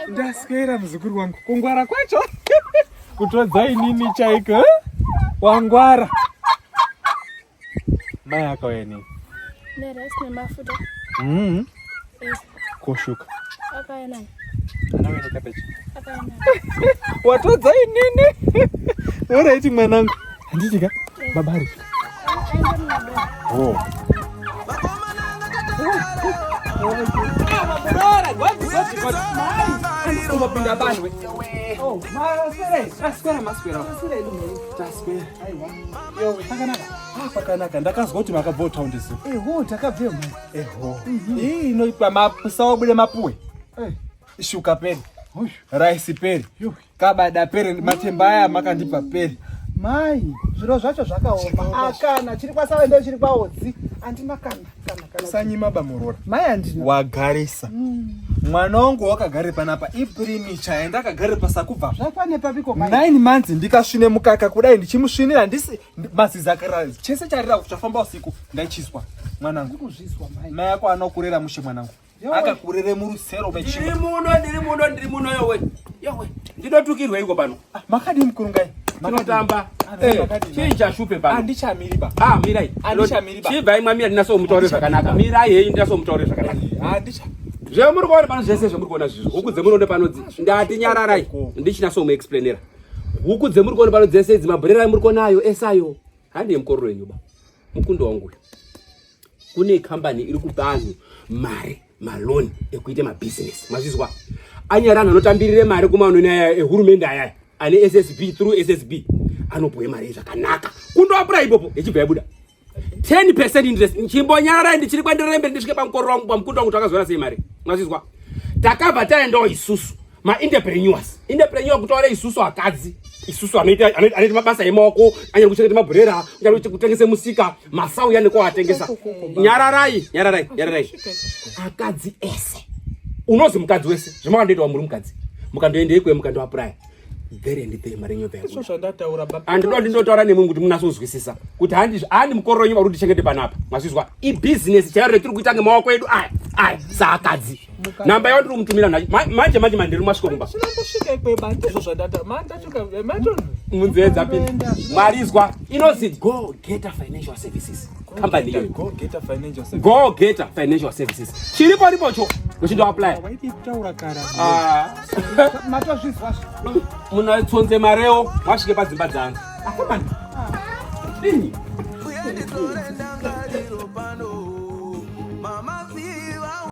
Ndaswera muzukuru wangu kungwara kwacho. Kutodzai nini chaiko? Wangwara. Mai akaweni. Neresi nemafuta. Koshuka. Akaena. Anaweni kapechi. Akaena. Watodzai nini? Alright mwanangu. Handitika babari. Oh. Umapinda bandwe. Oh, maswera. Yo, takanaka. Pakanaka ndakazwa kuti makabva town ndizo. Takabva manje. Inoitwa mapusawo bude mapuwe. Shuka peri. Rice peri. Kabada peri matemba aya makandipa peri. Mai, zviro zvacho zvakaoma. Akana chiri kwasawe ndo chiri kwaodzi. Andina kana. Sanyima bamurora. Mai andina. Wagarisa. Mwana wangu wakagare panapa iprimicha enda akagare pasakubva. Zvafane papiko mai. 9 months ndikasvine mukaka kudai ndichimusvinira ndisi maziza akarazi. Chese charira kuchafamba usiku ndaichiswa. Mwanangu kuzviswa mai. Mai yako anokurera mushe mwanangu. Akakurere murusero mechi. Ndiri muno yowe. Ndinotukirwa iko pano. Makadi mkurungai. Makatamba. Chinja shupe pano. Andichamiriba. Mirai. Andichamiriba. Chibva imwami ndinaso mutaure zvakanaka. Mirai yei ndinaso mutaure zvakanaka. Zvemuri kuona pano zvese zvemuri kuona zvizvo. Huku dzemunoone pano ndati nyararai. Ndichinaso mu explainera. Huku dzemuri kuona pano dzese idzi mabhurera muri kuonayo esayo. Handi mukoro wenyu ba. Mukundo wangu. Kune company iri kupa vanhu mari, maloni ekuita mabusiness. Mazvizwa? Anyara anotambirire mari kumanoni aya ehurumende aya. Ane SSB through SSB. Anopuwe mari zvakanaka. Kundoapura ipopo echibva yabuda. 10% interest. Nchimbonyara ndichiri kwandirembe ndisvike pamukoro wangu pamukundo wangu takazora sei mari. Mazvizwa? Takabva taendawo isusu ma-entrepreneurs. Entrepreneur kutaura isusu akadzi. Isusu anoita mabasa emaoko, anyari kuchengeta mabhurera, anyari kutengesa musika, masauya nekuatengesa. Nyararai. Akadzi ese. Unozi mukadzi wese. Zvamakandoita muri mukadzi. Mukandoenda ikwe mukandoapuraya. Gari ndite mari nyopa yako. Sosha ndataura baba. Ndinotaura nemwe kuti munasozwisisa. Kuti handi mukoro wenyu vari tichengete panapa. Mazvizwa? I-business charo tiri kuita ngemaoko edu aya saakadzi. Namba yawo ndiri kumutumira manje mandiri masvikomba. Sinambosvika ikwe bandi zvozvandata. Mandachoka macho. Munzvedza pinda. Marizwa inozi Go Getter Financial Services. Company yo. Go Getter Financial Services. Go Getter Financial Services. Chiripo ripocho. Uchindo apply. Waiti kutaura kara. Matozvizwa. Munatsonze mareo wasvike padzimba dzangu. Dini?